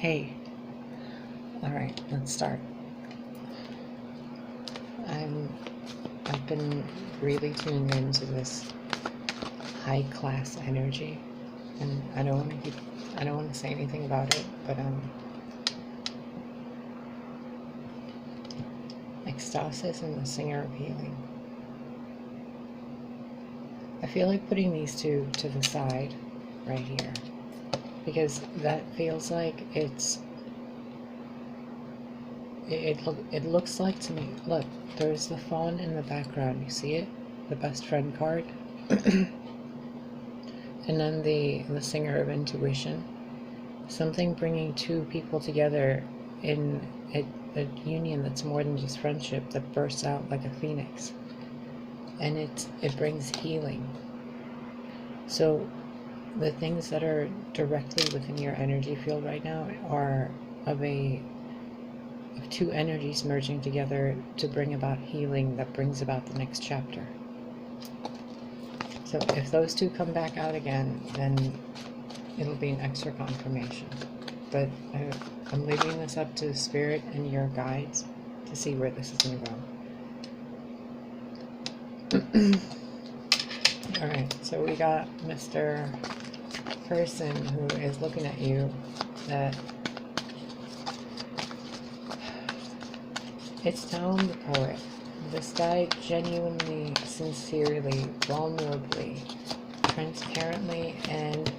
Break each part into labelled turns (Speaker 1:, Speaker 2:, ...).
Speaker 1: Hey, alright, let's start. I've been really tuned into this high class energy, and I don't want to say anything about it, but ecstasis and the singer of healing. I feel like putting these two to the side right here, because that feels like it looks like to me, look, there's the fawn in the background, you see it? The best friend card. And then the singer of intuition. Something bringing two people together in a union that's more than just friendship, that bursts out like a phoenix. And it brings healing. So the things that are directly within your energy field right now are of two energies merging together to bring about healing that brings about the next chapter. So if those two come back out again, then it'll be an extra confirmation. But I'm leaving this up to Spirit and your guides to see where this is going to go. Alright, so we got Mr. Person who is looking at you, that it's Tom the Poet. This guy genuinely, sincerely, vulnerably, transparently, and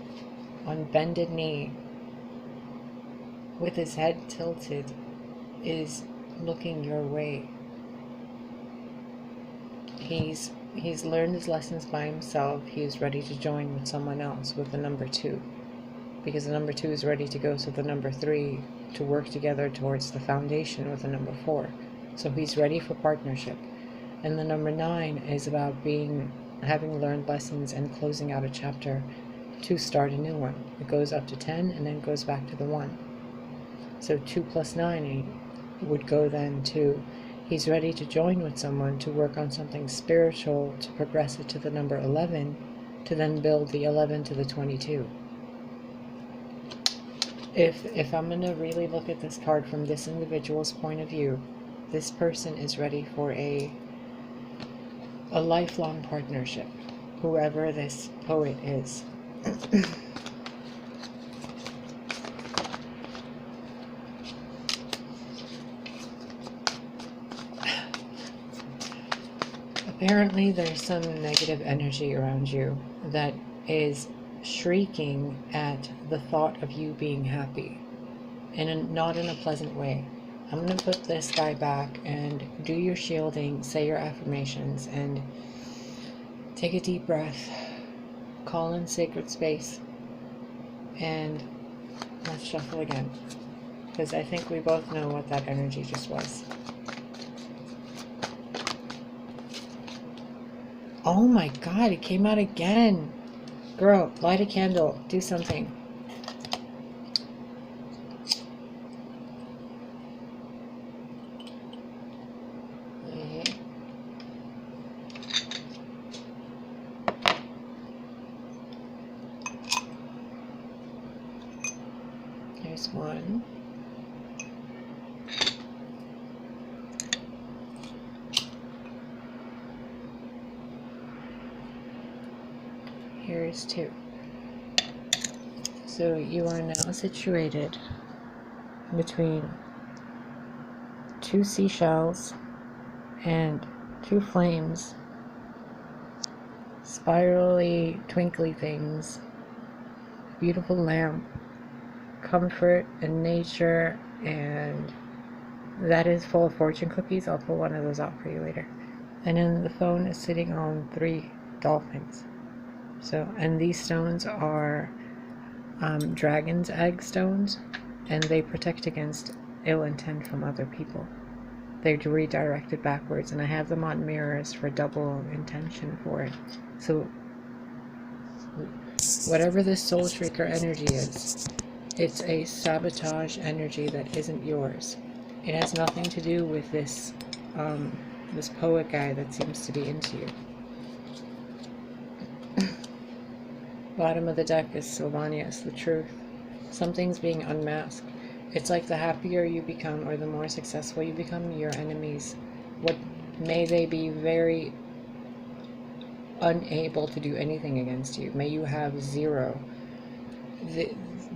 Speaker 1: on bended knee, with his head tilted, is looking your way. He's learned his lessons by himself. He's ready to join with someone else, with the number 2. Because the number 2 is ready to go to the number 3 to work together towards the foundation with the number 4. So he's ready for partnership. And the number 9 is about having learned lessons and closing out a chapter to start a new one. It goes up to 10 and then goes back to the 1. So 2 plus 9 would go then to, he's ready to join with someone to work on something spiritual, to progress it to the number 11, to then build the 11 to the 22. If I'm going to really look at this card from this individual's point of view, this person is ready for a lifelong partnership, whoever this poet is. Apparently there's some negative energy around you that is shrieking at the thought of you being happy, and not in a pleasant way. I'm going to put this guy back and do your shielding, say your affirmations, and take a deep breath, call in sacred space, and let's shuffle again, because I think we both know what that energy just was. Oh my god, it came out again. Girl, light a candle, do something. Here's one. Here's 2. So you are now situated between 2 seashells and 2 flames, spirally, twinkly things, beautiful lamp, comfort and nature, and that is full of fortune cookies. I'll pull one of those out for you later. And then the phone is sitting on 3 dolphins. So, and these stones are dragon's egg stones, and they protect against ill intent from other people. They're redirected backwards, and I have them on mirrors for double intention for it. So whatever this soul shrieker energy is, it's a sabotage energy that isn't yours. It has nothing to do with this this poet guy that seems to be into you. Bottom of the deck is Sylvanius, the truth. Something's being unmasked. It's like the happier you become or the more successful you become, your enemies, what may they be very unable to do anything against you. May you have zero.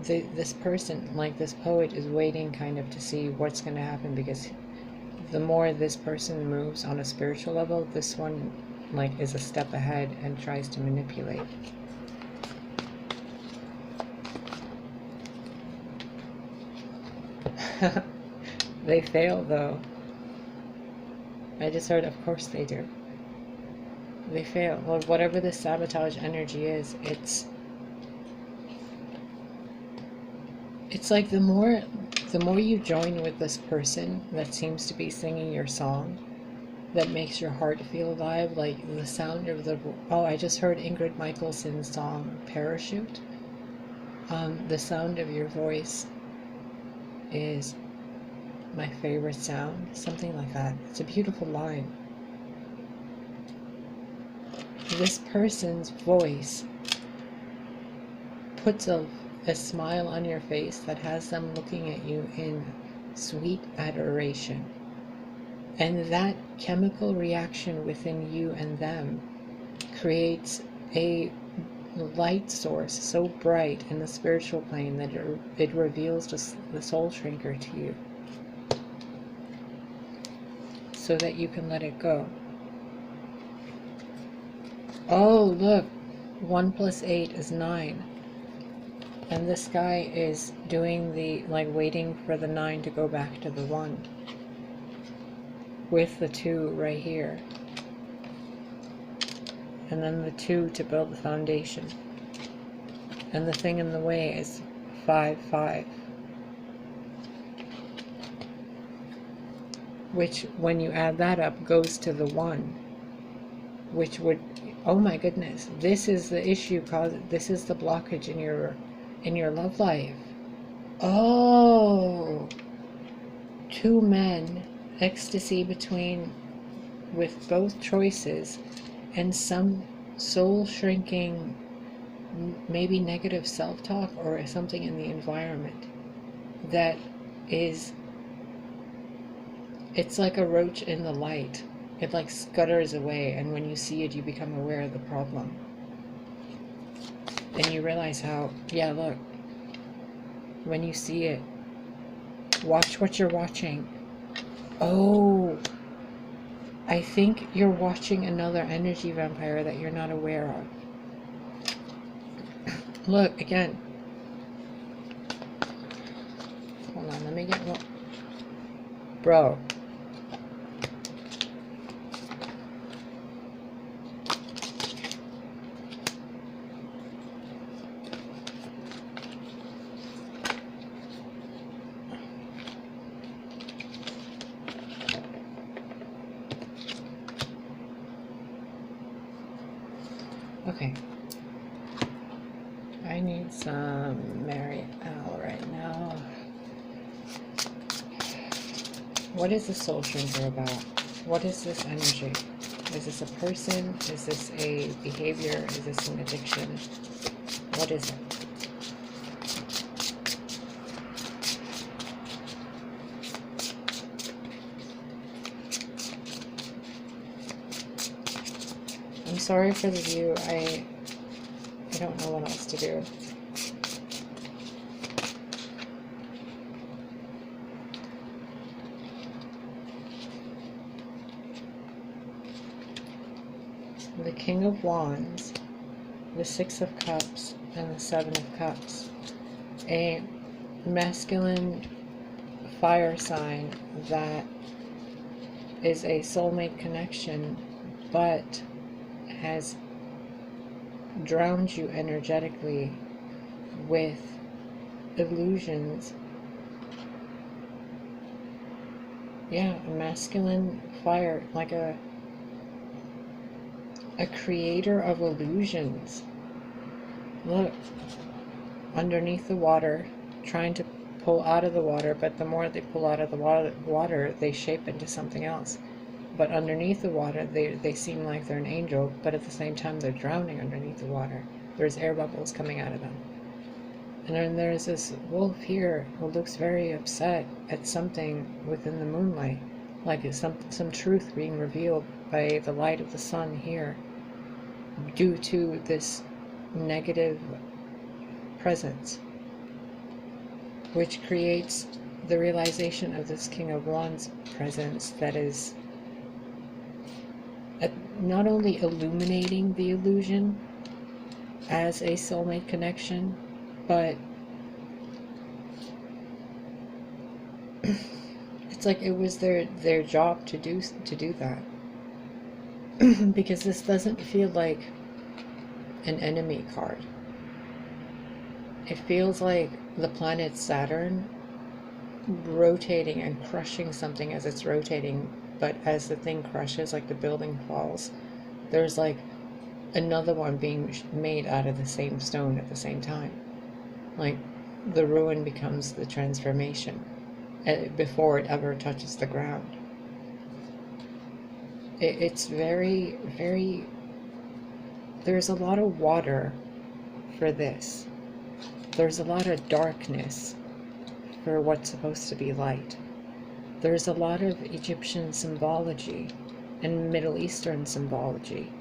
Speaker 1: This person, like this poet, is waiting kind of to see what's going to happen, because the more this person moves on a spiritual level, this one like is a step ahead and tries to manipulate. They fail though. I just heard, of course they do. They fail. Well, whatever the sabotage energy is, it's like the more you join with this person that seems to be singing your song, that makes your heart feel alive, like the sound of the, oh, I just heard Ingrid Michaelson's song Parachute. The sound of your voice is my favorite sound, something like that. It's a beautiful line. This person's voice puts a smile on your face that has them looking at you in sweet adoration. And that chemical reaction within you and them creates a light source so bright in the spiritual plane that it reveals the soul shrinker to you, so that you can let it go. Oh, look, 1 + 8 is 9. And this guy is doing the, like, waiting for the 9 to go back to the 1. With the 2 right here. And then the 2 to build the foundation. And the thing in the way is 5, 5. Which, when you add that up, goes to the 1. Which would, oh my goodness, this is the issue, this is the blockage in your love life. Oh, 2 men, ecstasy between, with both choices, and some soul shrinking, maybe negative self-talk or something in the environment that is, it's like a roach in the light. It like scutters away, and when you see it, you become aware of the problem. And you realize how, yeah, look, when you see it, watch what you're watching. Oh, I think you're watching another energy vampire that you're not aware of. Look, again. Hold on, let me get one. Bro. Okay, I need some Mary Al right now. What is the soul shrinker about? What is this energy? Is this a person? Is this a behavior? Is this an addiction? What is it? I'm sorry for the view. I don't know what else to do. The King of Wands, the 6 of Cups, and the 7 of Cups. A masculine fire sign that is a soulmate connection, but has drowned you energetically with illusions. Yeah, a masculine fire, like a creator of illusions. Look, underneath the water, trying to pull out of the water, but the more they pull out of the water, they shape into something else. But underneath the water, they seem like they're an angel, but at the same time they're drowning underneath the water. There's air bubbles coming out of them. And then there's this wolf here who looks very upset at something within the moonlight, like it's some truth being revealed by the light of the sun here, due to this negative presence, which creates the realization of this King of Wands presence that is not only illuminating the illusion as a soulmate connection, but it's like it was their job to do that. Because this doesn't feel like an enemy card. It feels like the planet Saturn rotating and crushing something as it's rotating, but as the thing crushes, like the building falls, there's like another one being made out of the same stone at the same time. Like the ruin becomes the transformation before it ever touches the ground. It's very, very, there's a lot of water for this. There's a lot of darkness for what's supposed to be light. There's a lot of Egyptian symbology and Middle Eastern symbology,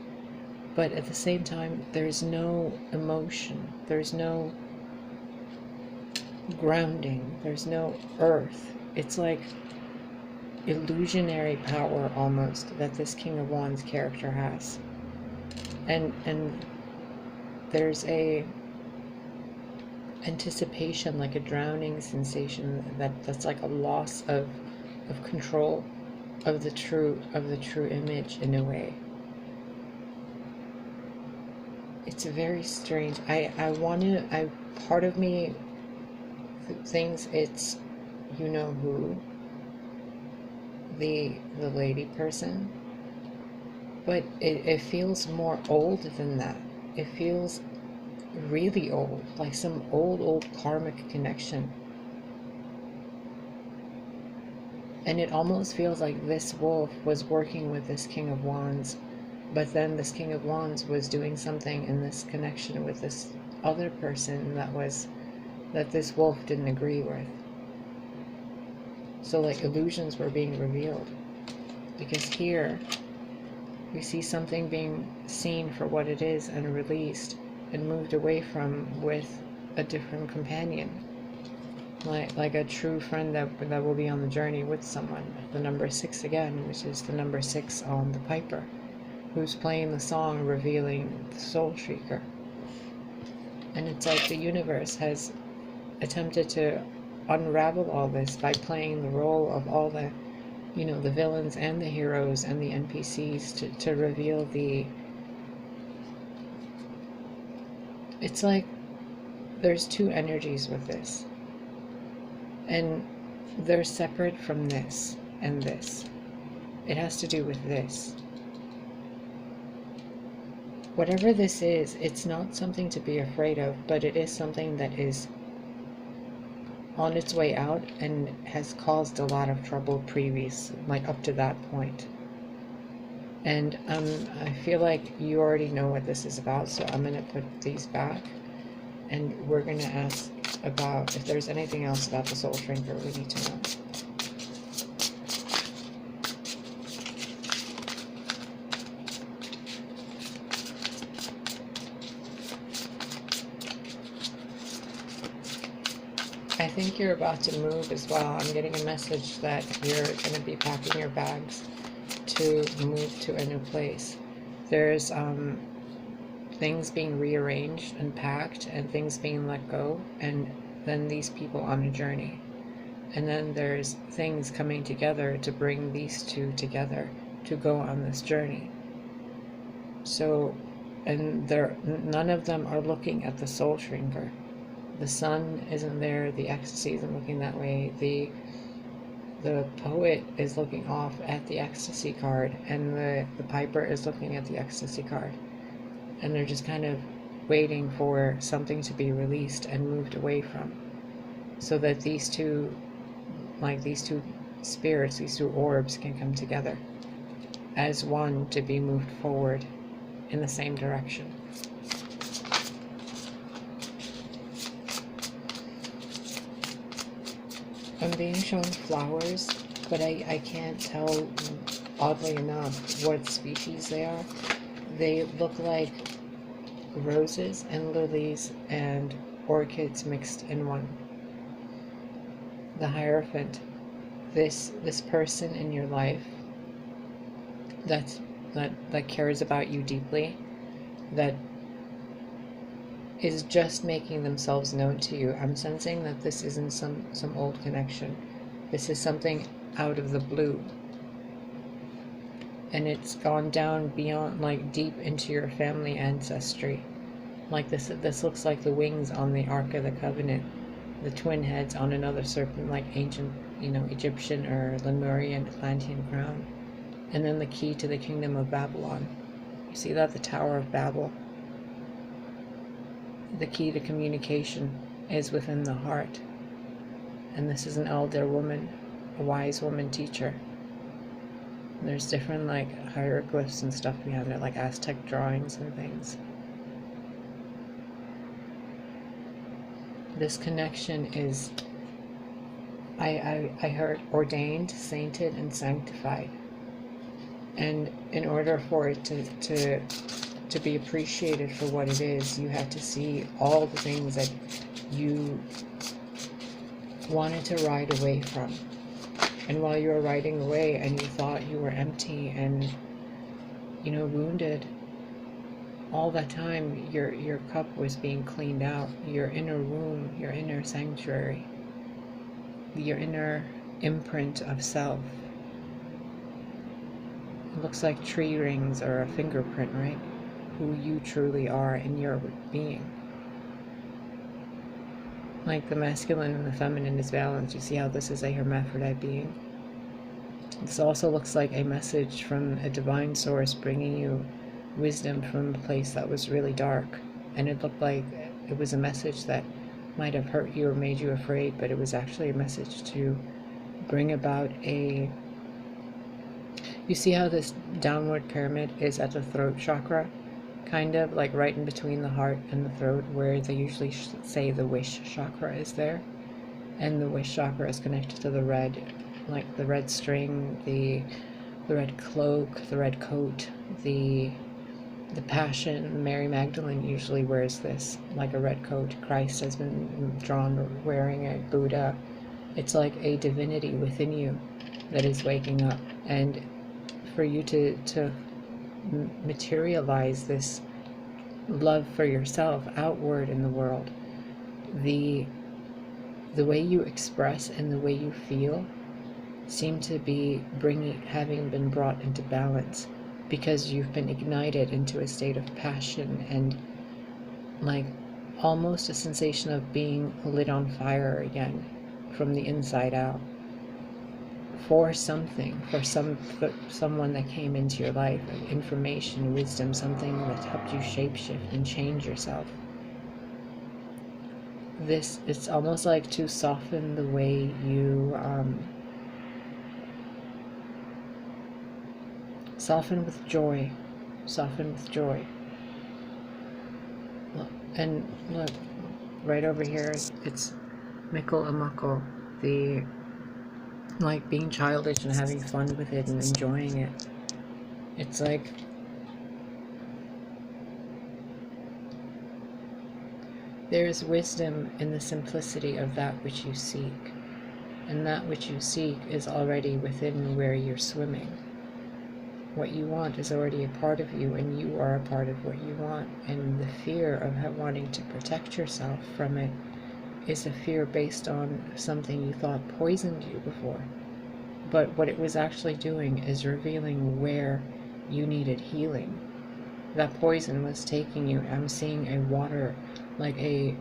Speaker 1: but at the same time, there's no emotion, there's no grounding, there's no earth. It's like illusionary power almost that this King of Wands character has. And there's a anticipation, like a drowning sensation that's like a loss of control of the true image in a way. It's very strange. Part of me thinks it's you know who, the lady person, but it feels more old than that. It feels really old, like some old karmic connection. And it almost feels like this wolf was working with this King of Wands, but then this King of Wands was doing something in this connection with this other person that this wolf didn't agree with. So like illusions were being revealed, because here we see something being seen for what it is and released and moved away from with a different companion, like a true friend that will be on the journey with someone. The number 6 again, which is the number 6 on the piper, who's playing the song revealing the soul shrieker. And it's like the universe has attempted to unravel all this by playing the role of all the, the villains and the heroes and the NPCs to reveal the... It's like there's two energies with this, and they're separate from this and this. It has to do with this. Whatever this is, it's not something to be afraid of, but it is something that is on its way out and has caused a lot of trouble like up to that point. And I feel like you already know what this is about, so I'm going to put these back, and we're going to ask about if there's anything else about the soul shrinker we need to know. I think you're about to move as well. I'm getting a message that you're going to be packing your bags to move to a new place. There's things being rearranged and packed, and things being let go, and then these people on a journey. And then there's things coming together to bring these two together to go on this journey. So, and none of them are looking at the soul shrinker. The sun isn't there, the ecstasy isn't looking that way, the poet is looking off at the ecstasy card, and the piper is looking at the ecstasy card. And they're just kind of waiting for something to be released and moved away from, so that these two spirits, these two orbs can come together as one to be moved forward in the same direction. I'm being shown flowers, but I can't tell, oddly enough, what species they are. They look like roses and lilies and orchids mixed in one. The Hierophant, this person in your life that cares about you deeply, that is just making themselves known to you. I'm sensing that this isn't some old connection. This is something out of the blue. And it's gone down beyond, like, deep into your family ancestry. Like this looks like the wings on the Ark of the Covenant, the twin heads on another serpent, like ancient, Egyptian or Lemurian Atlantean crown. And then the key to the kingdom of Babylon. You see that? The Tower of Babel. The key to communication is within the heart. And this is an elder woman, a wise woman teacher. And there's different, like, hieroglyphs and stuff behind it, like Aztec drawings and things. This connection is, I heard, ordained, sainted, and sanctified. And in order for it to be appreciated for what it is, you had to see all the things that you wanted to ride away from. And while you were riding away and you thought you were empty and, wounded, all that time your cup was being cleaned out. Your inner womb, your inner sanctuary, your inner imprint of self. It looks like tree rings or a fingerprint, right? Who you truly are in your being. Like the masculine and the feminine is balanced. You see how this is a hermaphrodite being? This also looks like a message from a divine source bringing you wisdom from a place that was really dark. And it looked like it was a message that might have hurt you or made you afraid, but it was actually a message to bring about a... You see how this downward pyramid is at the throat chakra? Kind of like right in between the heart and the throat, where they usually say the wish chakra is there. And the wish chakra is connected to the red, like the red string, the red cloak, the red coat, the passion. Mary Magdalene usually wears this, like a red coat. Christ has been drawn wearing it. Buddha. It's like a divinity within you that is waking up. And for you to materialize this love for yourself outward in the world, the way you express and the way you feel seem to be having been brought into balance, because you've been ignited into a state of passion and, like, almost a sensation of being lit on fire again from the inside out, for something, for someone that came into your life, information, wisdom, something that helped you shapeshift and change yourself. It's almost like to soften the way you soften with joy. And look, right over here, it's Mikkel Amako, the, like, being childish and having fun with it and enjoying it. It's like there is wisdom in the simplicity of that which you seek, and that which you seek is already within where you're swimming. What you want is already a part of you, and you are a part of what you want. And the fear of wanting to protect yourself from it is a fear based on something you thought poisoned you before. But what it was actually doing is revealing where you needed healing. That poison was taking you. I'm seeing a water, like a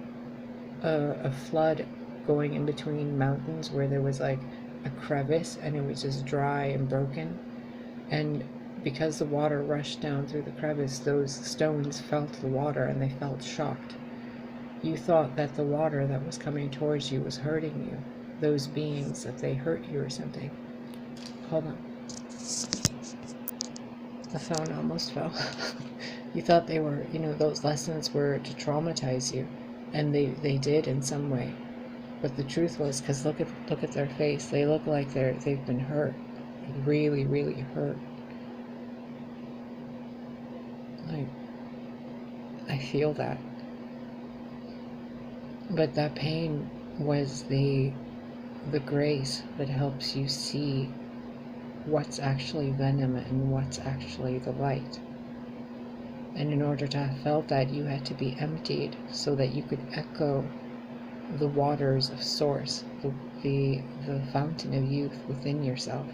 Speaker 1: flood going in between mountains where there was like a crevice and it was just dry and broken. And because the water rushed down through the crevice, those stones felt the water and they felt shocked. You thought that the water that was coming towards you was hurting you. Those beings, that they hurt you or something. Hold on. The phone almost fell. You thought they were, those lessons were to traumatize you. And they did in some way. But the truth was, because look at their face, they look like they've been hurt, like really, really hurt. Like, I feel that. But that pain was the grace that helps you see what's actually venom and what's actually the light. And in order to have felt that, you had to be emptied so that you could echo the waters of source, the fountain of youth within yourself.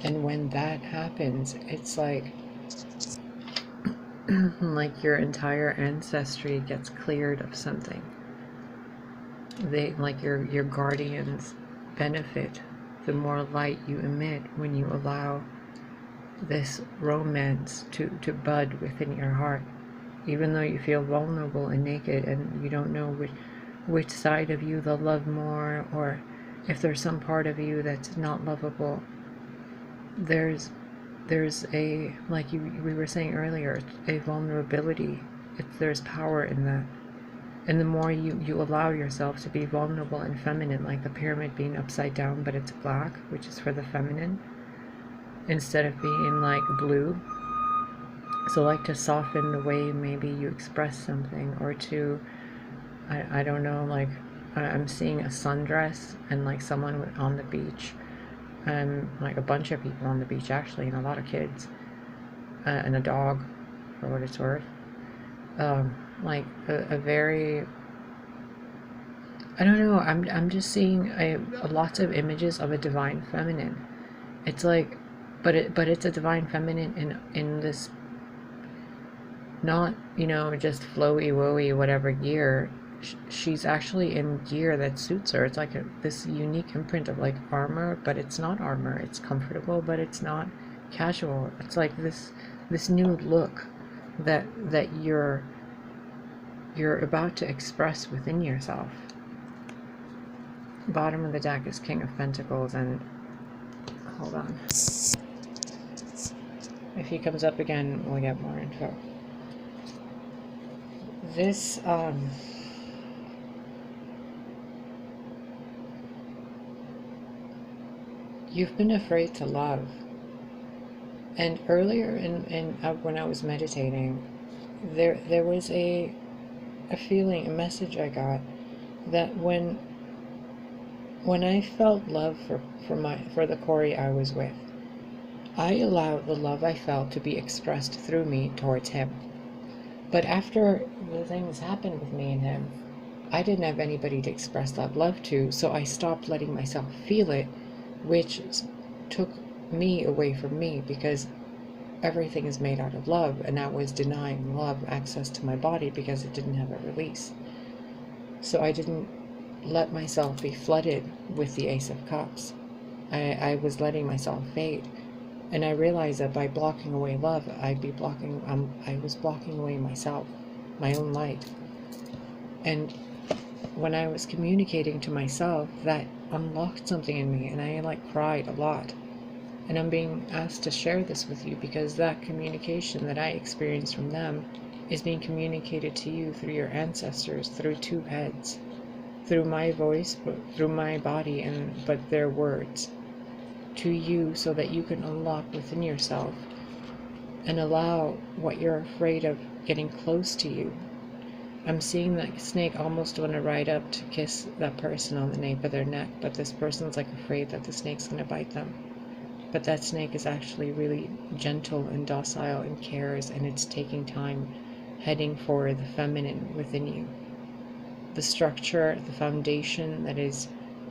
Speaker 1: And when that happens, it's like like your entire ancestry gets cleared of something. They, like your guardians, benefit the more light you emit when you allow this romance to bud within your heart. Even though you feel vulnerable and naked and you don't know which side of you they'll love more, or if there's some part of you that's not lovable, there's a, like we were saying earlier, a vulnerability. There's power in that. And the more you allow yourself to be vulnerable and feminine, like the pyramid being upside down but it's black, which is for the feminine, instead of being like blue. So like to soften the way maybe you express something, or to, I don't know, like I'm seeing a sundress and like someone on the beach, like a bunch of people on the beach actually, and a lot of kids, and a dog, for what it's worth. Like a very, I don't know, I'm just seeing lots of images of a divine feminine. It's like, but it's a divine feminine in this, not, you know, just flowy woey whatever gear. She's actually in gear that suits her. It's like this unique imprint of like armor, but it's not armor. It's comfortable, but it's not casual. It's like this new look that you're about to express within yourself. Bottom of the deck is King of Pentacles, and hold on. If he comes up again, we'll get more info. This, you've been afraid to love. And earlier when I was meditating, there was a feeling, a message I got, that when I felt love for the Corey I was with, I allowed the love I felt to be expressed through me towards him. But after the things happened with me and him, I didn't have anybody to express that love to, so I stopped letting myself feel it, which took me away from me, because everything is made out of love, and that was denying love access to my body because it didn't have a release. So I didn't let myself be flooded with the Ace of Cups. I was letting myself fade. And I realized that by blocking away love, I was blocking away myself, my own light. And when I was communicating to myself, that unlocked something in me, and I like cried a lot. And I'm being asked to share this with you because that communication that I experienced from them is being communicated to you through your ancestors, through two heads, through my voice, but through my body, but their words to you, so that you can unlock within yourself and allow what you're afraid of getting close to you. I'm seeing that snake almost want to ride up to kiss that person on the nape of their neck, but this person's like afraid that the snake's going to bite them. But that snake is actually really gentle and docile and cares, and it's taking time, heading for the feminine within you. The structure, the foundation that is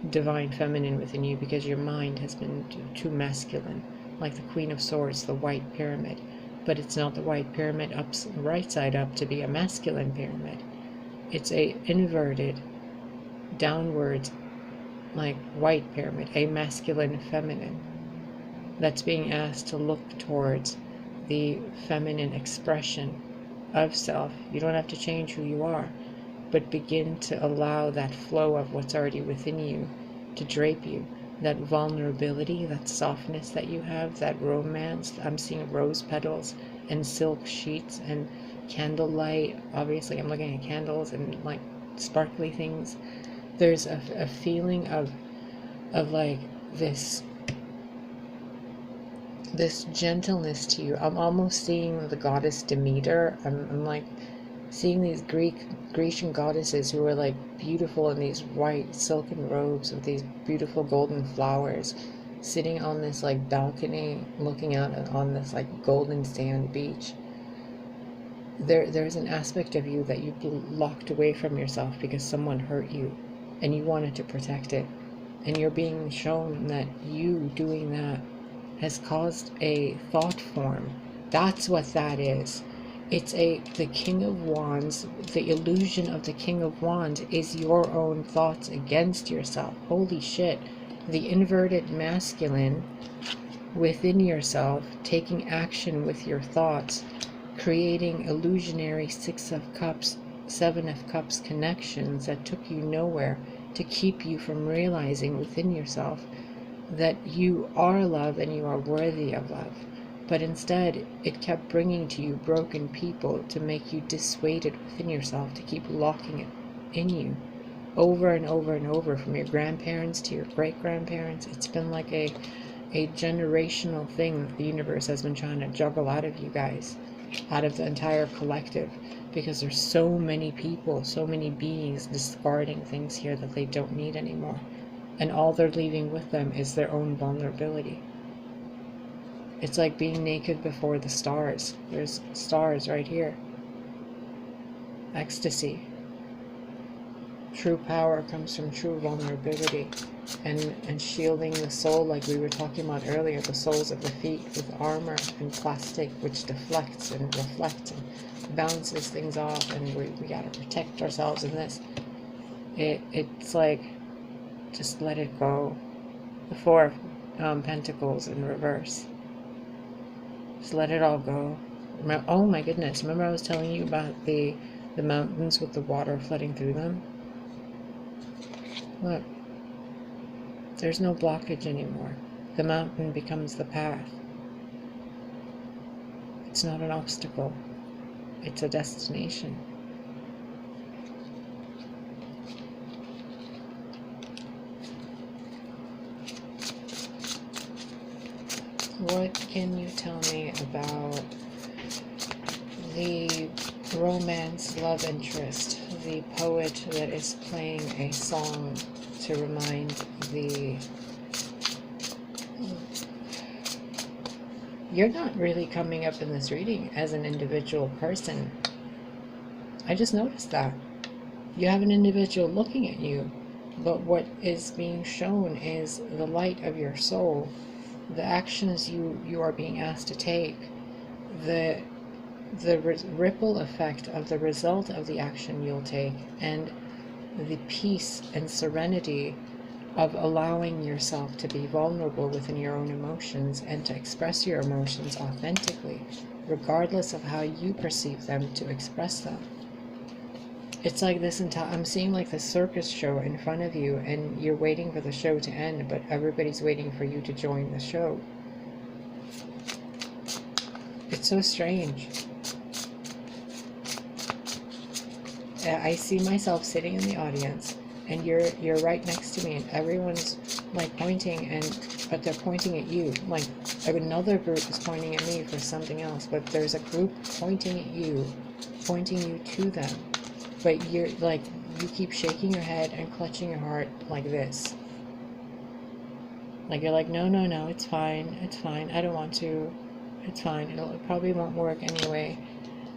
Speaker 1: divine feminine within you, because your mind has been too masculine, like the Queen of Swords, the white pyramid. But it's not the white pyramid right side up to be a masculine pyramid. It's a inverted, downwards, like white pyramid, a masculine feminine, that's being asked to look towards the feminine expression of self. You don't have to change who you are, but begin to allow that flow of what's already within you to drape you. That vulnerability, that softness that you have, that romance. I'm seeing rose petals and silk sheets and candlelight. Obviously, I'm looking at candles and like sparkly things. there's a feeling of like this gentleness to you. I'm almost seeing the goddess Demeter. I'm like seeing these Grecian goddesses who are like beautiful in these white silken robes with these beautiful golden flowers, sitting on this like balcony looking out on this like golden sand beach. There's an aspect of you that you locked away from yourself because someone hurt you and you wanted to protect it, and you're being shown that you doing that has caused a thought form. That's what that is. It's the King of Wands. The illusion of the King of Wands is your own thoughts against yourself. Holy shit. The inverted masculine within yourself, taking action with your thoughts, creating illusionary Six of Cups, Seven of Cups connections that took you nowhere, to keep you from realizing within yourself that you are love and you are worthy of love. But instead, it kept bringing to you broken people to make you dissuaded within yourself, to keep locking it in you over and over and over, from your grandparents to your great-grandparents. It's been like a generational thing that the universe has been trying to juggle out of you guys, out of the entire collective, because there's so many people, so many beings discarding things here that they don't need anymore. And all they're leaving with them is their own vulnerability. It's like being naked before the stars. There's stars right here. Ecstasy. True power comes from true vulnerability and shielding the soul, like we were talking about earlier, the soles of the feet with armor and plastic, which deflects and reflects and bounces things off, and we gotta protect ourselves in this. It's like, just let it go. The Four of Pentacles in reverse. Just let it all go. Oh my goodness, remember I was telling you about the mountains with the water flooding through them? Look, there's no blockage anymore. The mountain becomes the path. It's not an obstacle. It's a destination. What can you tell me about the romance love interest, the poet that is playing a song to remind the... You're not really coming up in this reading as an individual person. I just noticed that. You have an individual looking at you, but what is being shown is the light of your soul, the actions you are being asked to take, the ripple effect of the result of the action you'll take, and the peace and serenity of allowing yourself to be vulnerable within your own emotions and to express your emotions authentically, regardless of how you perceive them to express them. It's like this entire, I'm seeing like the circus show in front of you, and you're waiting for the show to end, but everybody's waiting for you to join the show. It's so strange. I see myself sitting in the audience, and you're right next to me, and everyone's like pointing, but they're pointing at you. Like another group is pointing at me for something else, but there's a group pointing at you, pointing you to them. But you're like, you keep shaking your head and clutching your heart like this. Like you're like, no, it's fine, I don't want to, it's fine, it probably won't work anyway.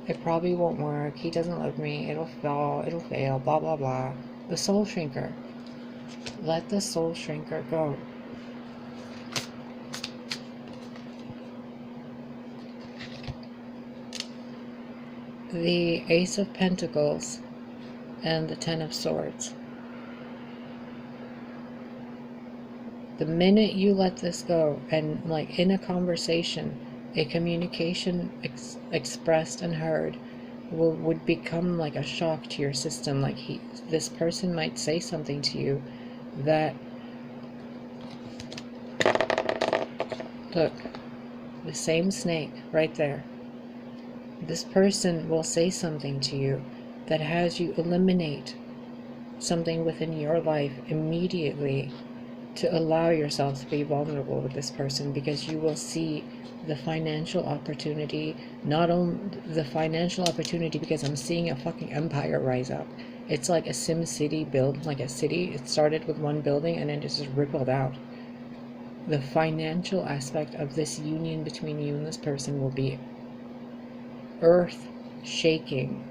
Speaker 1: It probably won't work. He doesn't love me. It'll fall. It'll fail. Blah, blah, blah. The soul shrinker. Let the soul shrinker go. The Ace of Pentacles and the Ten of Swords. The minute you let this go, and like in a conversation, a communication expressed and heard would become like a shock to your system. Like this person might say something to you that, look, the same snake right there. This person will say something to you that has you eliminate something within your life immediately to allow yourself to be vulnerable with this person, because you will see the financial opportunity, not only the financial opportunity, because I'm seeing a fucking empire rise up. It's like a Sim City build, like a city. It started with one building and then it just rippled out. The financial aspect of this union between you and this person will be earth shaking,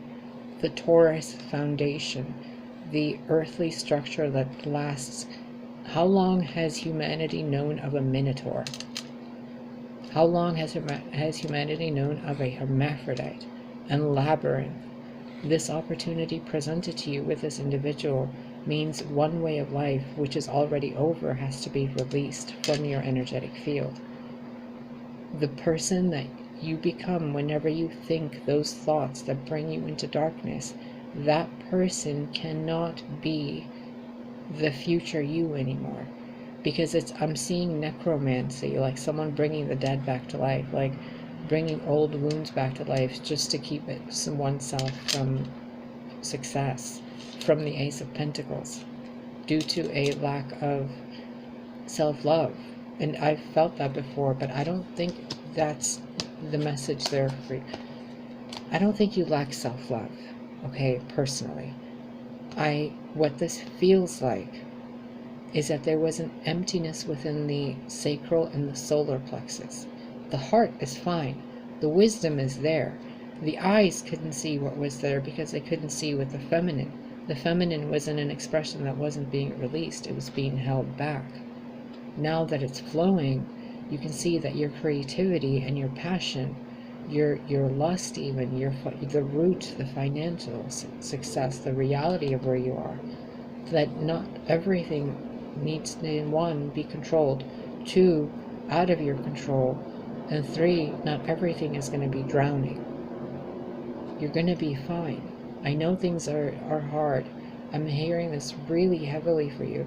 Speaker 1: the Taurus foundation, the earthly structure that lasts. How long has humanity known of a minotaur? How long has humanity known of a hermaphrodite and labyrinth? This opportunity presented to you with this individual means one way of life, which is already over, has to be released from your energetic field. The person that you become whenever you think those thoughts that bring you into darkness, that person cannot be the future you anymore, because I'm seeing necromancy, like someone bringing the dead back to life, like bringing old wounds back to life just to keep oneself from success, from the Ace of Pentacles, due to a lack of self-love. And I've felt that before, but I don't think that's the message there for you. I don't think you lack self-love, okay, personally. What this feels like is that there was an emptiness within the sacral and the solar plexus. The heart is fine. The wisdom is there. The eyes couldn't see what was there because they couldn't see with the feminine. The feminine was in an expression that wasn't being released. It was being held back. Now that it's flowing, you can see that your creativity and your passion, your lust, even the root, the financial success, the reality of where you are, that not everything needs to, 1, be controlled, 2, out of your control, and 3, not everything is going to be drowning. You're going to be fine. I know things are hard. I'm hearing this really heavily for you.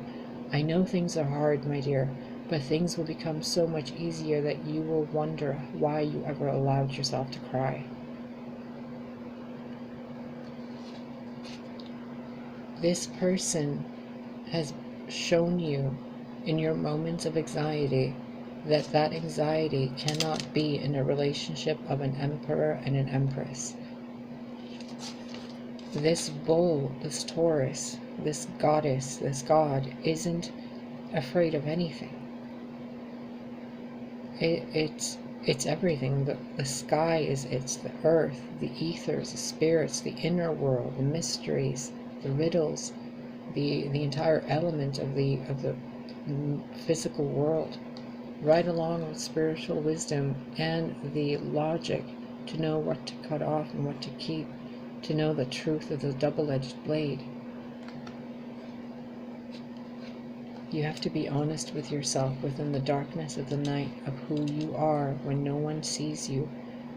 Speaker 1: I know things are hard, my dear, but things will become so much easier that you will wonder why you ever allowed yourself to cry. This person has shown you in your moments of anxiety that anxiety cannot be in a relationship of an emperor and an empress. This bull, this Taurus, this goddess, this god isn't afraid of anything. It's everything. The sky is the earth, the ethers, the spirits, the inner world, the mysteries, the riddles, the entire element of the physical world, right along with spiritual wisdom and the logic to know what to cut off and what to keep, to know the truth of the double-edged blade. You have to be honest with yourself within the darkness of the night of who you are when no one sees you,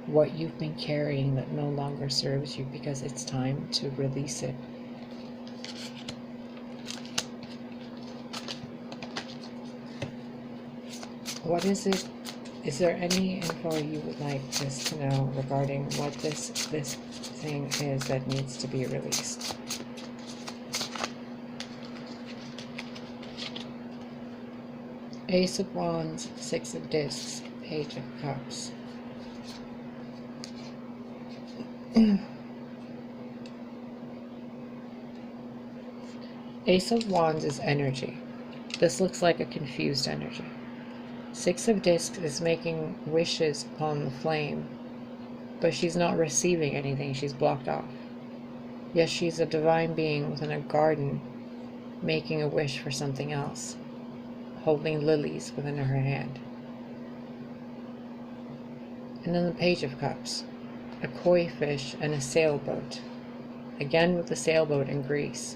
Speaker 1: what you've been carrying that no longer serves you, because it's time to release it. What is it? Is there any info you would like us to know regarding what this thing is that needs to be released? Ace of Wands, Six of Discs, Page of Cups. Ace of Wands is energy. This looks like a confused energy. Six of Discs is making wishes upon the flame, but she's not receiving anything. She's blocked off. Yes, she's a divine being within a garden, making a wish for something else, holding lilies within her hand. And then the Page of Cups, a koi fish and a sailboat, again with the sailboat in Greece.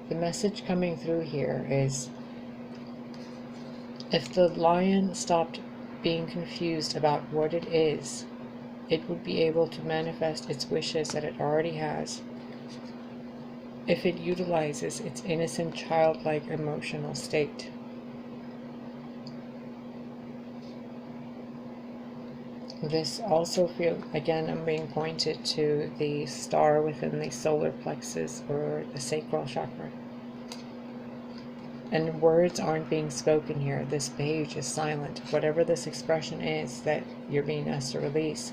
Speaker 1: The message coming through here is, if the lion stopped being confused about what it is, it would be able to manifest its wishes that it already has if it utilizes its innocent, childlike emotional state. This also feels, again, I'm being pointed to the star within the solar plexus or the sacral chakra. And words aren't being spoken here. This page is silent. Whatever this expression is that you're being asked to release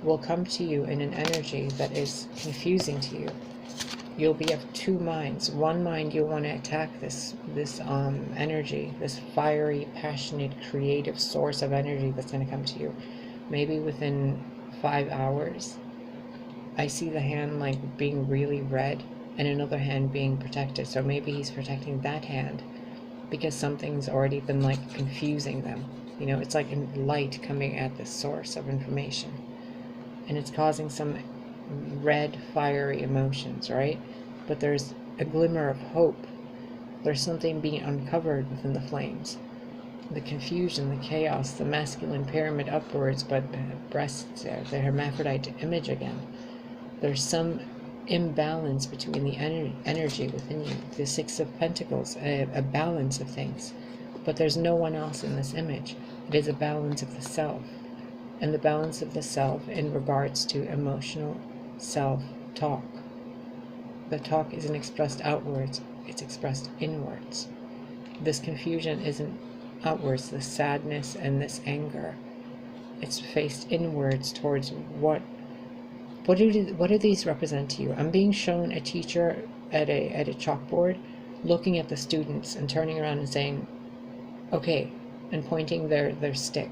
Speaker 1: will come to you in an energy that is confusing to you. You'll be of two minds. One mind, you'll want to attack this energy, this fiery, passionate, creative source of energy that's going to come to you. Maybe within 5 hours. I see the hand like being really red and another hand being protected. So maybe he's protecting that hand because something's already been like confusing them. You know, it's like a light coming at this source of information. And it's causing some red, fiery emotions, right? But there's a glimmer of hope. There's something being uncovered within the flames. The confusion, the chaos, the masculine pyramid upwards, but breasts there, the hermaphrodite image again. There's some imbalance between the energy within you, the Six of Pentacles, a balance of things. But there's no one else in this image. It is a balance of the self. And the balance of the self in regards to emotional self-talk. The talk isn't expressed outwards, it's expressed inwards. This confusion isn't outwards, this sadness and this anger. It's faced inwards towards what do these represent to you? I'm being shown a teacher at a chalkboard looking at the students and turning around and saying, okay, and pointing their stick.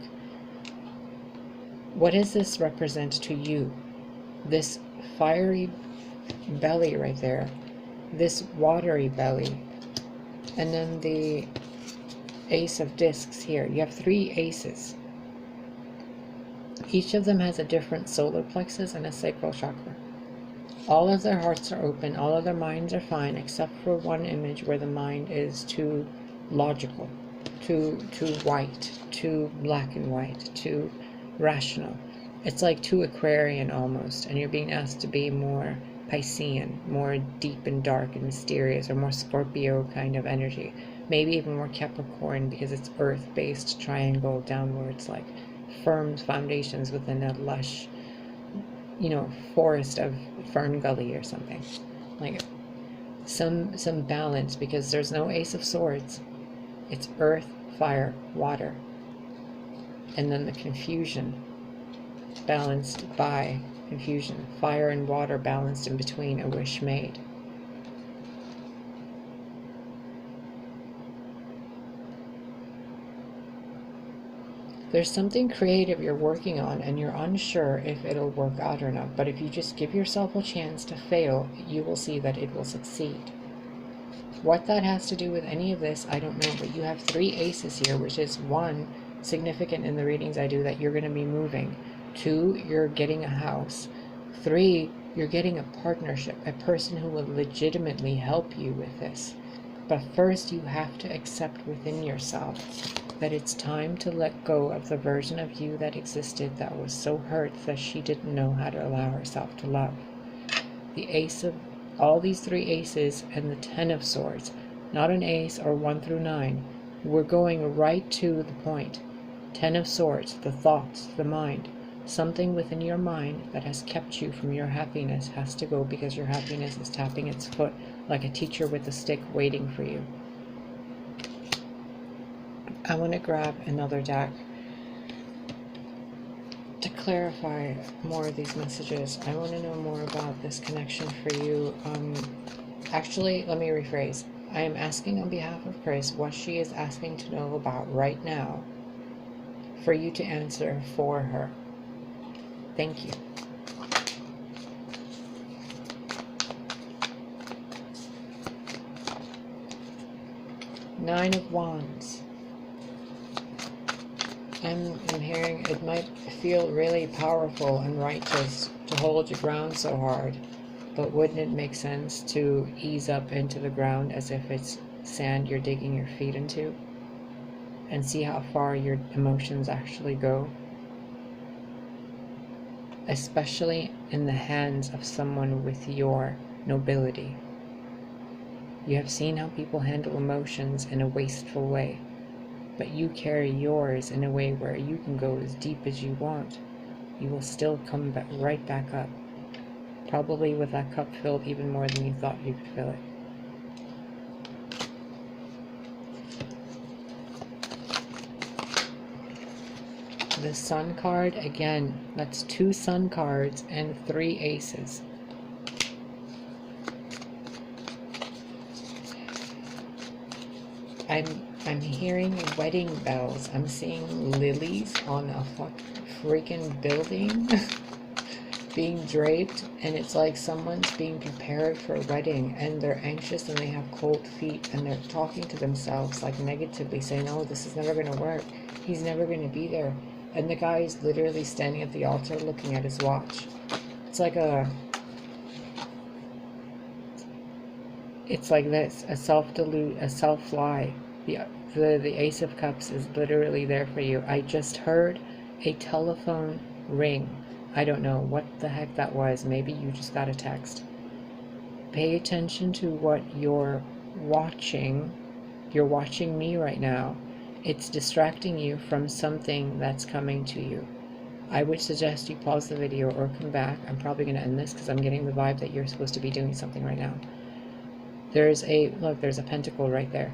Speaker 1: What does this represent to you? This fiery belly right there, this watery belly, and then the Ace of Discs here. You have 3 aces. Each of them has a different solar plexus and a sacral chakra. All of their hearts are open, all of their minds are fine, except for one image where the mind is too logical, too white, too black and white, too rational. It's like too Aquarian almost, and you're being asked to be more Piscean, more deep and dark and mysterious, or more Scorpio kind of energy. Maybe even more Capricorn because it's earth-based triangle downwards, like firm foundations within a lush, you know, forest of fern gully or something. Like some balance, because there's no Ace of Swords. It's earth, fire, water. And then the confusion balanced by confusion. Fire and water balanced in between, a wish made. There's something creative you're working on and you're unsure if it'll work out or not, but if you just give yourself a chance to fail, you will see that it will succeed. What that has to do with any of this, I don't know, but you have 3 aces here, which is 1, significant in the readings I do, that you're going to be moving. 2, you're getting a house. 3, you're getting a partnership, a person who will legitimately help you with this. But first you have to accept within yourself that it's time to let go of the version of you that existed that was so hurt that she didn't know how to allow herself to love. The ace of all these 3 aces and the 10 of swords, not an ace or 1 through 9. We're going right to the point. 10 of swords, the thoughts, the mind. Something within your mind that has kept you from your happiness has to go, because your happiness is tapping its foot like a teacher with a stick waiting for you. I want to grab another deck to clarify more of these messages. I want to know more about this connection for you. Actually, let me rephrase. I am asking on behalf of Chris what she is asking to know about right now for you to answer for her. Thank you. Nine of Wands. I'm hearing it might feel really powerful and righteous to hold your ground so hard, but wouldn't it make sense to ease up into the ground as if it's sand you're digging your feet into, and see how far your emotions actually go? Especially in the hands of someone with your nobility. You have seen how people handle emotions in a wasteful way, but you carry yours in a way where you can go as deep as you want. you will still come back, right back up. Probably with that cup filled even more than you thought you could fill it. The Sun card, again, that's 2 Sun cards and 3 aces. I'm hearing wedding bells. I'm seeing lilies on a freaking building being draped, and it's like someone's being prepared for a wedding, and they're anxious and they have cold feet, and they're talking to themselves like negatively, saying, oh, this is never going to work. He's never going to be there. And the guy is literally standing at the altar looking at his watch. It's like it's like this, a self-lie. The Ace of Cups is literally there for you. I just heard a telephone ring. I don't know what the heck that was. Maybe you just got a text. Pay attention to what you're watching. You're watching me right now. It's distracting you from something that's coming to you. I would suggest you pause the video or come back. I'm probably going to end this because I'm getting the vibe that you're supposed to be doing something right now. There's a pentacle right there.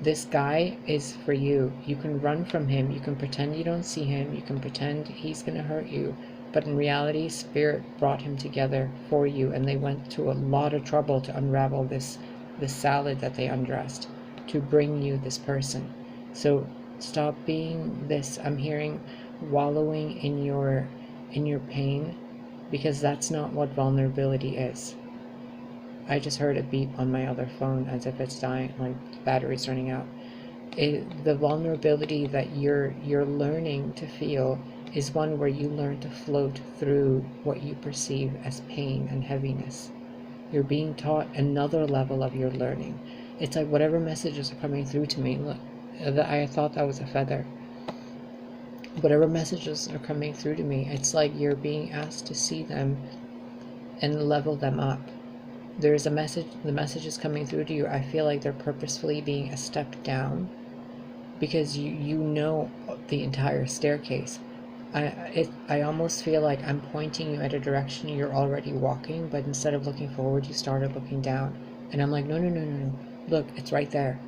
Speaker 1: This guy is for you. You can run from him. You can pretend you don't see him. You can pretend he's going to hurt you. But in reality, Spirit brought him together for you, and they went to a lot of trouble to unravel this salad that they undressed to bring you this person. So stop being this, I'm hearing, wallowing in your pain, because that's not what vulnerability is. I just heard a beep on my other phone as if it's dying, like the battery's running out. The vulnerability that you're learning to feel is one where you learn to float through what you perceive as pain and heaviness. You're being taught another level of your learning. It's like whatever messages are coming through to me, look, I thought that was a feather. Whatever messages are coming through to me, it's like you're being asked to see them and level them up. There's a message, the message is coming through to you. I feel like they're purposefully being a step down because you know the entire staircase. I almost feel like I'm pointing you at a direction you're already walking, but instead of looking forward, you started looking down. And I'm like, no, look, it's right there.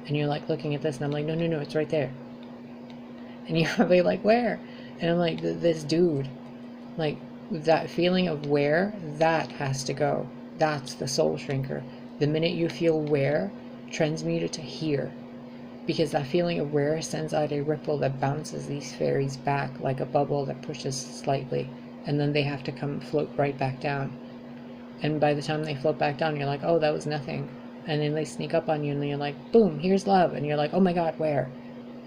Speaker 1: And you're like looking at this, and I'm like, no, it's right there. And you're probably like, where? And I'm like, this dude. Like, that feeling of where, that has to go. That's the soul shrinker. The minute you feel where, transmute it to here. Because that feeling of where sends out a ripple that bounces these fairies back like a bubble that pushes slightly. And then they have to come float right back down. And by the time they float back down, you're like, oh, that was nothing. And then they sneak up on you and you're like, boom, here's love. And you're like, oh my God, where?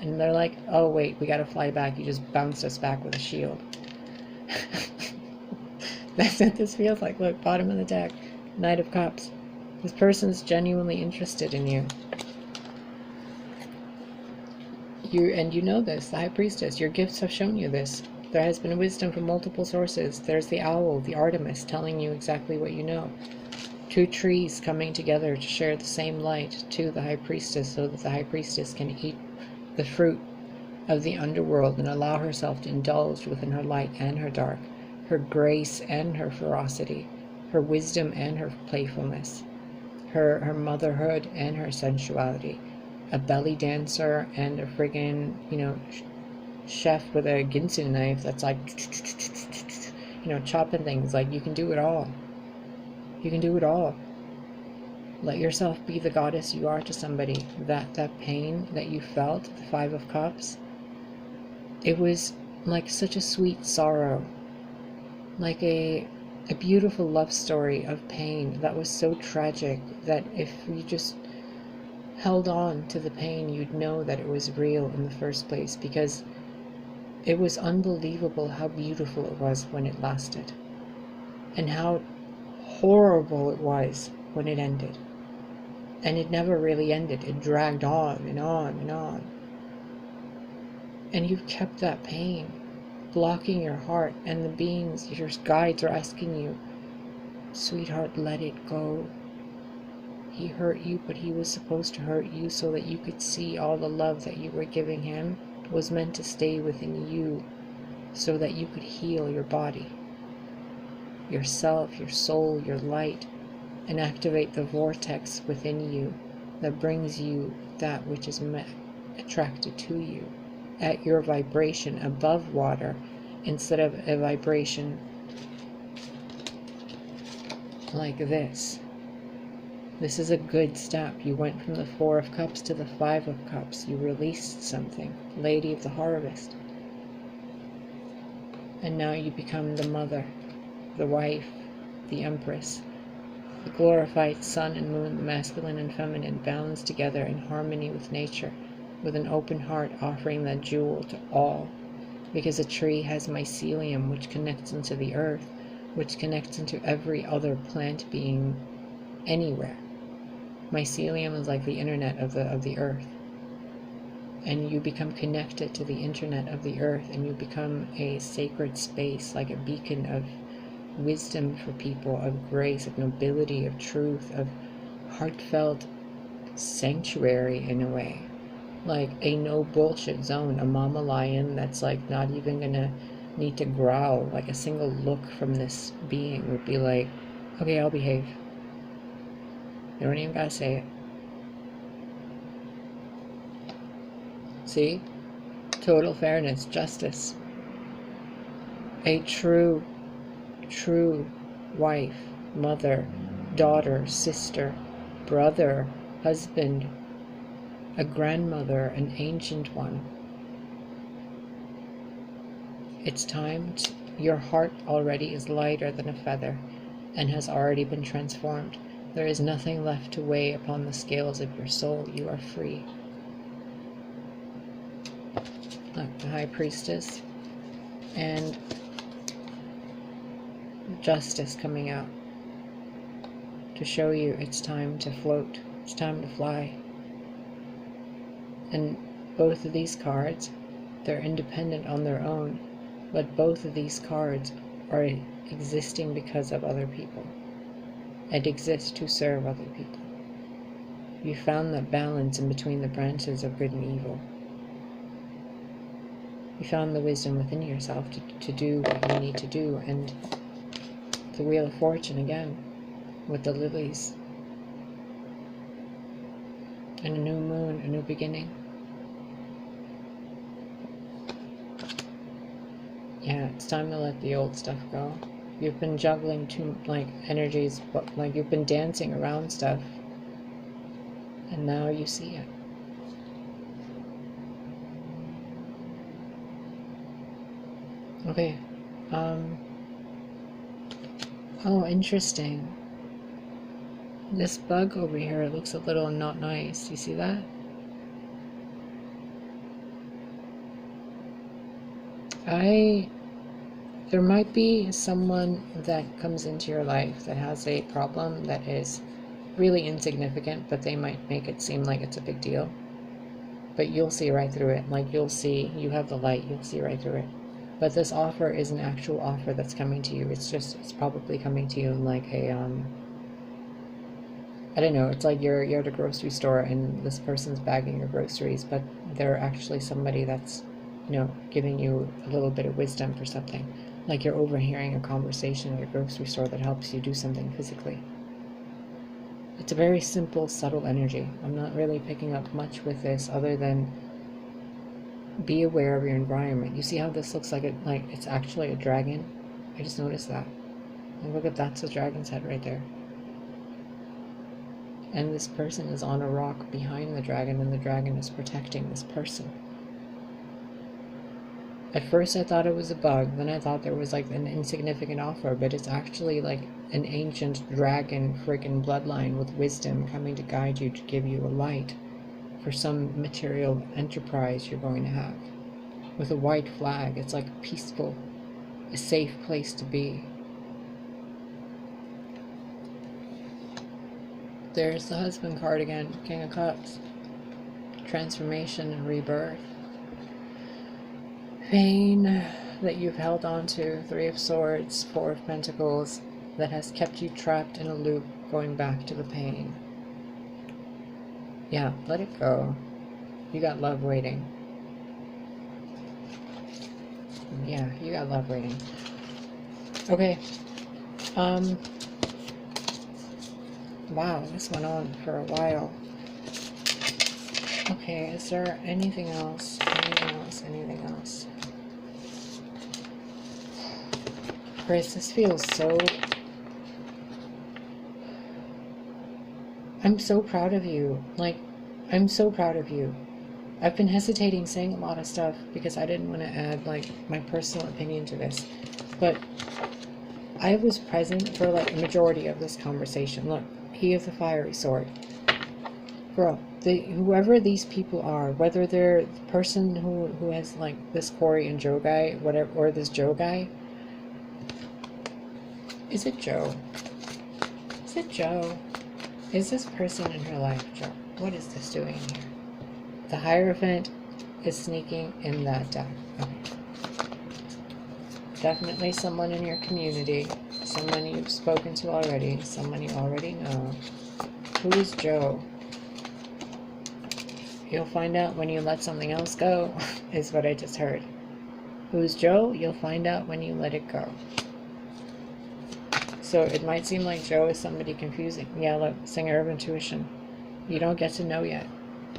Speaker 1: And they're like, oh wait, we gotta fly back. You just bounced us back with a shield. That's what this feels like. Look, bottom of the deck. Knight of Cups. This person's genuinely interested in you. And you know this, the High Priestess. Your gifts have shown you this. There has been wisdom from multiple sources. There's the owl, the Artemis, telling you exactly what you know. 2 trees coming together to share the same light to the High Priestess so that the High Priestess can eat the fruit of the underworld and allow herself to indulge within her light and her dark, her grace and her ferocity, her wisdom and her playfulness, her motherhood and her sensuality, a belly dancer and a friggin', chef with a Ginsu knife that's like, chopping things. Like, you can do it all. You can do it all. Let yourself be the goddess you are to somebody. That pain that you felt, the 5 of Cups, it was like such a sweet sorrow. Like a beautiful love story of pain that was so tragic that if you just held on to the pain, you'd know that it was real in the first place, because it was unbelievable how beautiful it was when it lasted, and how horrible it was when it ended. And it never really ended. It dragged on and on and on. And you've kept that pain blocking your heart, and the beings, your guides, are asking you, sweetheart, let it go. He hurt you, but he was supposed to hurt you so that you could see all the love that you were giving him was meant to stay within you. so that you could heal your body, yourself, your soul, your light, and activate the vortex within you that brings you that which is attracted to you at your vibration above water, instead of a vibration like this. This is a good step. You went from the 4 of Cups to the 5 of Cups. You released something. Lady of the Harvest. And now you become the mother, the wife, the empress, the glorified sun and moon, the masculine and feminine, balanced together in harmony with nature, with an open heart, offering that jewel to all. Because a tree has mycelium, which connects into the earth, which connects into every other plant being anywhere. Mycelium is like the internet of the earth. And you become connected to the internet of the earth, and you become a sacred space, like a beacon of wisdom for people, of grace, of nobility, of truth, of heartfelt sanctuary in a way. Like a no bullshit zone, a mama lion that's like not even gonna need to growl. Like a single look from this being would be like, okay, I'll behave. You don't even gotta say it. See? Total fairness, justice. A true wife, mother, daughter, sister, brother, husband, a grandmother, an ancient one. It's time your heart already is lighter than a feather and has already been transformed. There is nothing left to weigh upon the scales of your soul. You are free. Look, the High Priestess and Justice coming out to show you it's time to float. It's time to fly. And both of these cards, they're independent on their own, but both of these cards are existing because of other people and exist to serve other people. You found that balance in between the branches of good and evil. You found the wisdom within yourself to do what you need to do, and the Wheel of Fortune again with the lilies and a new moon, a new beginning. Yeah, it's time to let the old stuff go. You've been juggling too, energies, but you've been dancing around stuff, and now you see it. Okay. Oh, interesting. This bug over here looks a little not nice. You see that? There might be someone that comes into your life that has a problem that is really insignificant, but they might make it seem like it's a big deal. But you'll see right through it. You'll see, you have the light, you'll see right through it. But this offer is an actual offer that's coming to you. It's probably coming to you in like a, I don't know, it's like you're at a grocery store and this person's bagging your groceries, but they're actually somebody that's, giving you a little bit of wisdom for something. Like you're overhearing a conversation at a grocery store that helps you do something physically. It's a very simple, subtle energy. I'm not really picking up much with this other than be aware of your environment. You see how this looks like it's actually a dragon? I just noticed that. And look at that's a dragon's head right there. And this person is on a rock behind the dragon, and the dragon is protecting this person. At first I thought it was a bug, then I thought there was like an insignificant offer, but it's actually like an ancient dragon freaking bloodline with wisdom coming to guide you, to give you a light for some material enterprise you're going to have. With a white flag, it's like peaceful, a safe place to be. There's the Husband card again, King of Cups. Transformation and rebirth. Pain that you've held on to, 3 of Swords, 4 of Pentacles, that has kept you trapped in a loop, going back to the pain. Yeah, let it go. You got love waiting. Yeah, you got love reading. Okay. Wow, this went on for a while. Okay, is there anything else? Anything else? Chris, this feels so... I'm so proud of you. Like, I'm so proud of you. I've been hesitating saying a lot of stuff because I didn't want to add, like, my personal opinion to this. But I was present for, like, a majority of this conversation. Look, he of the fiery sword. Girl, whoever these people are, whether they're the person who has, like, this Corey and Joe guy, whatever, or this Joe guy. Is it Joe? Is it Joe? Is this person in her life Joe? What is this doing here? The Hierophant is sneaking in that deck. Okay. Definitely someone in your community, someone you've spoken to already, someone you already know. Who is Joe? You'll find out when you let something else go, is what I just heard. Who's Joe? You'll find out when you let it go. So it might seem like Joe is somebody confusing. Yeah, look, Singer of Intuition. You don't get to know yet.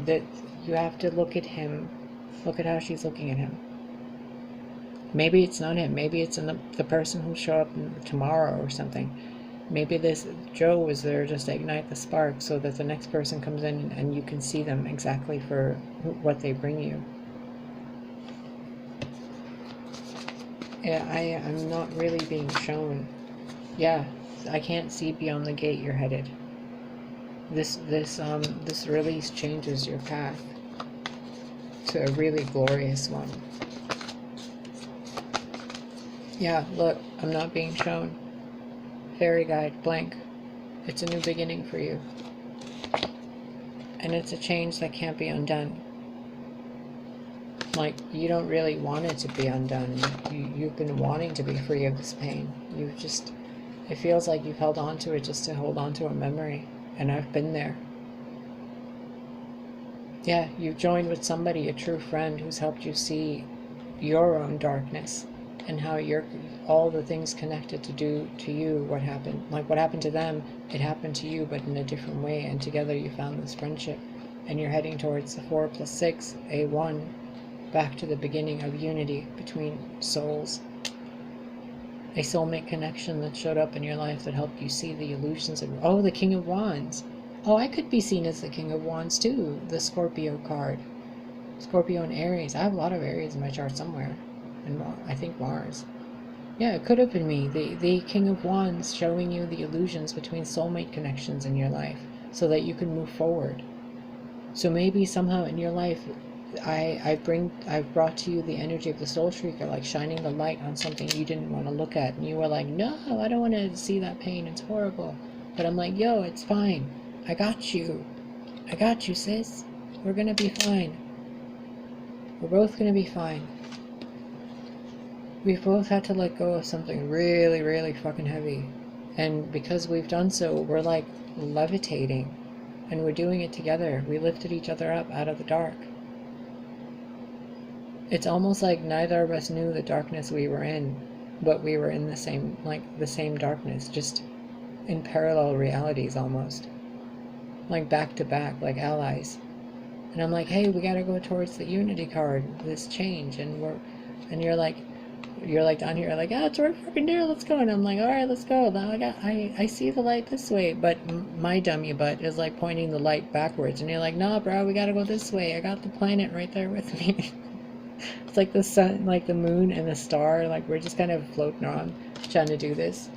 Speaker 1: That you have to look at him. Look at how she's looking at him. Maybe it's not him. Maybe it's in the person who'll show up tomorrow or something. Maybe this Joe was there just to ignite the spark so that the next person comes in and you can see them exactly for what they bring you. Yeah, I'm not really being shown. Yeah, I can't see beyond the gate you're headed. This release changes your path to a really glorious one. Yeah, look, I'm not being shown. Fairy guide, blank. It's a new beginning for you. And it's a change that can't be undone. Like, you don't really want it to be undone. You've been wanting to be free of this pain. You've just... It feels like you've held on to it just to hold on to a memory. And I've been there. Yeah, you've joined with somebody, a true friend, who's helped you see your own darkness. And how all the things connected to do to you what happened. Like what happened to them, it happened to you, but in a different way. And together you found this friendship. And you're heading towards the 4 + 6, A1. Back to the beginning of unity between souls. A soulmate connection that showed up in your life that helped you see the illusions of... Oh, the King of Wands. Oh, I could be seen as the King of Wands too. The Scorpio card. Scorpio and Aries. I have a lot of Aries in my chart somewhere. And I think Mars. Yeah, it could have been me. The King of Wands showing you the illusions between soulmate connections in your life so that you can move forward. So maybe somehow in your life... I've brought to you the energy of the soul shrieker, like shining the light on something you didn't want to look at, and you were like, no, I don't want to see that pain, it's horrible. But I'm like, yo, it's fine. I got you, sis. We're gonna be fine. We're both gonna be fine. We've both had to let go of something really, really fucking heavy, and because we've done so, we're like levitating, and we're doing it together. We lifted each other up out of the dark. It's almost like neither of us knew the darkness we were in, but we were in the same darkness, just in parallel realities almost. Like back to back, like allies. And I'm like, hey, we gotta go towards the unity card, this change, and you're like down here, like, it's right fucking there, let's go. And I'm like, alright, let's go. Now I see the light this way, but my dummy butt is like pointing the light backwards, and you're like, nah, bro, we gotta go this way. I got the planet right there with me. It's like the sun, like the moon and the star, like we're just kind of floating on, trying to do this.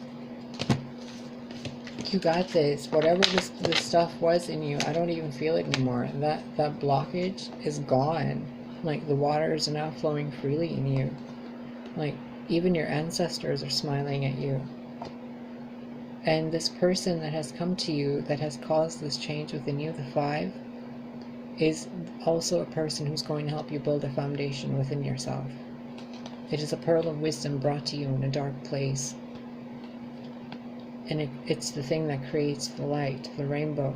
Speaker 1: You got this. Whatever this stuff was in you, I don't even feel it anymore. That blockage is gone. Like the waters are now flowing freely in you. Like even your ancestors are smiling at you. And this person that has come to you, that has caused this change within you, the 5, is also a person who's going to help you build a foundation within yourself. It is a pearl of wisdom brought to you in a dark place. And it's the thing that creates the light, the rainbow.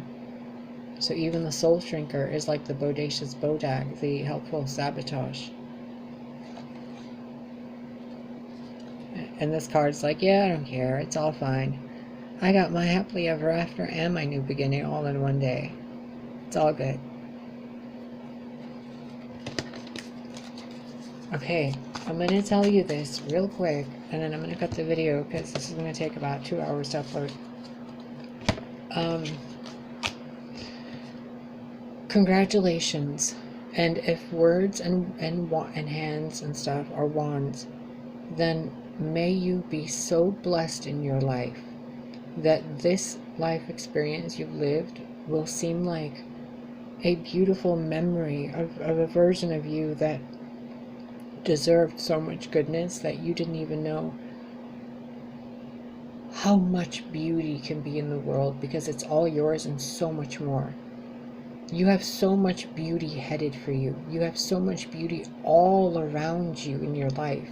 Speaker 1: So even the soul shrinker is like the bodacious bodag, the helpful sabotage. And this card's like, yeah, I don't care. It's all fine. I got my happily ever after and my new beginning all in one day. It's all good. Okay, I'm going to tell you this real quick, and then I'm going to cut the video because this is going to take about 2 hours to upload. Congratulations. And if words and hands and stuff are wands, then may you be so blessed in your life that this life experience you've lived will seem like a beautiful memory of a version of you that deserved so much goodness that you didn't even know how much beauty can be in the world, because it's all yours and so much more. You have so much beauty headed for you. You have so much beauty all around you in your life.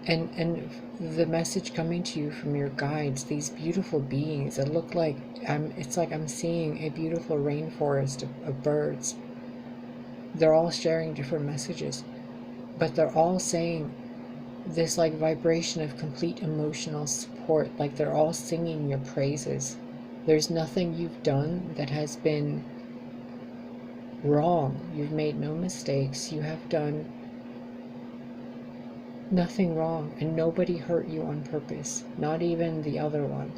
Speaker 1: And the message coming to you from your guides, these beautiful beings that look like, it's like I'm seeing a beautiful rainforest of birds. They're all sharing different messages, but they're all saying this like vibration of complete emotional support, like they're all singing your praises. There's nothing you've done that has been wrong. You've made no mistakes. You have done nothing wrong, and nobody hurt you on purpose, not even the other one.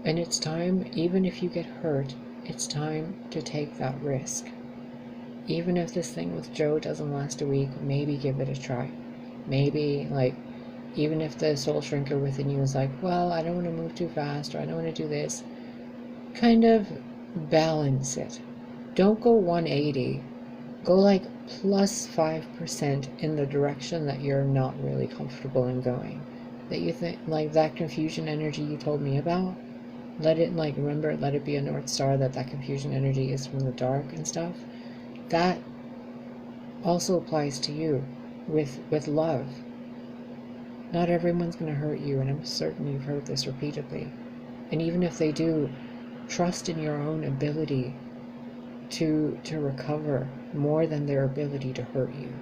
Speaker 1: And it's time, even if you get hurt, it's time to take that risk. Even if this thing with Joe doesn't last a week, maybe give it a try. Maybe, like, even if the soul shrinker within you is like, well, I don't want to move too fast, or I don't want to do this, kind of balance it. Don't go 180. Go like plus 5% in the direction that you're not really comfortable in going. That you think, like that confusion energy you told me about, let it, like, remember, let it be a North Star that confusion energy is from the dark and stuff. That also applies to you with love. Not everyone's going to hurt you, and I'm certain you've heard this repeatedly. And even if they do, trust in your own ability to recover more than their ability to hurt you.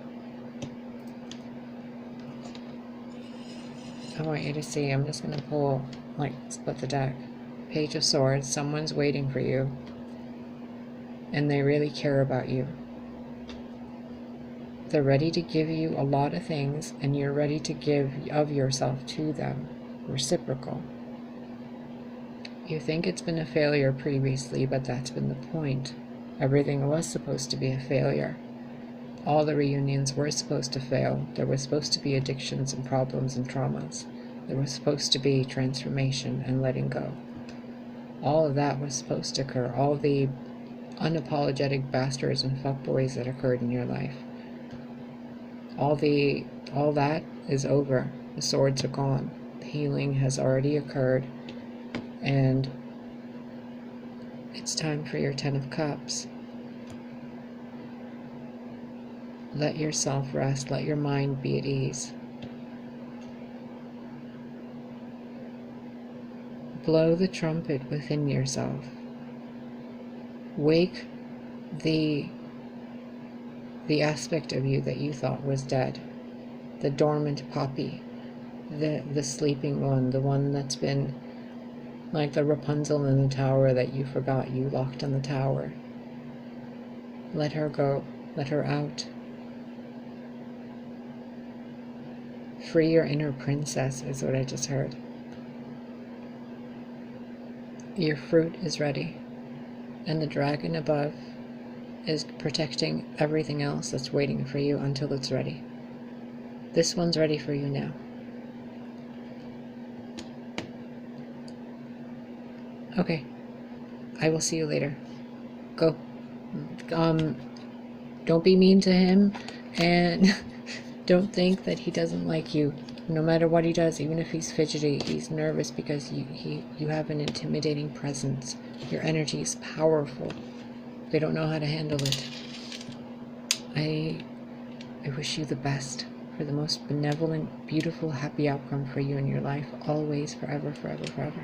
Speaker 1: I want you to see, I'm just going to pull, like, split the deck. Page of Swords, someone's waiting for you, and they really care about you. They're ready to give you a lot of things, and you're ready to give of yourself to them. Reciprocal. You think it's been a failure previously, but that's been the point. Everything was supposed to be a failure. All the reunions were supposed to fail. There was supposed to be addictions and problems and traumas. There was supposed to be transformation and letting go. All of that was supposed to occur. All the unapologetic bastards and fuckboys that occurred in your life. All that is over. The swords are gone. The healing has already occurred. And it's time for your 10 of Cups. Let yourself rest. Let your mind be at ease. Blow the trumpet within yourself. Wake the aspect of you that you thought was dead. The dormant poppy. The sleeping one. The one that's been like the Rapunzel in the tower that you forgot you locked in the tower. Let her go. Let her out. Free your inner princess is what I just heard. Your fruit is ready, and the dragon above is protecting everything else that's waiting for you until it's ready. This one's ready for you now. Okay, I will see you later. Go. Don't be mean to him, and don't think that he doesn't like you. No matter what he does, even if he's fidgety, he's nervous because you have an intimidating presence. Your energy is powerful. They don't know how to handle it. I wish you the best for the most benevolent, beautiful, happy outcome for you in your life, always, forever, forever, forever.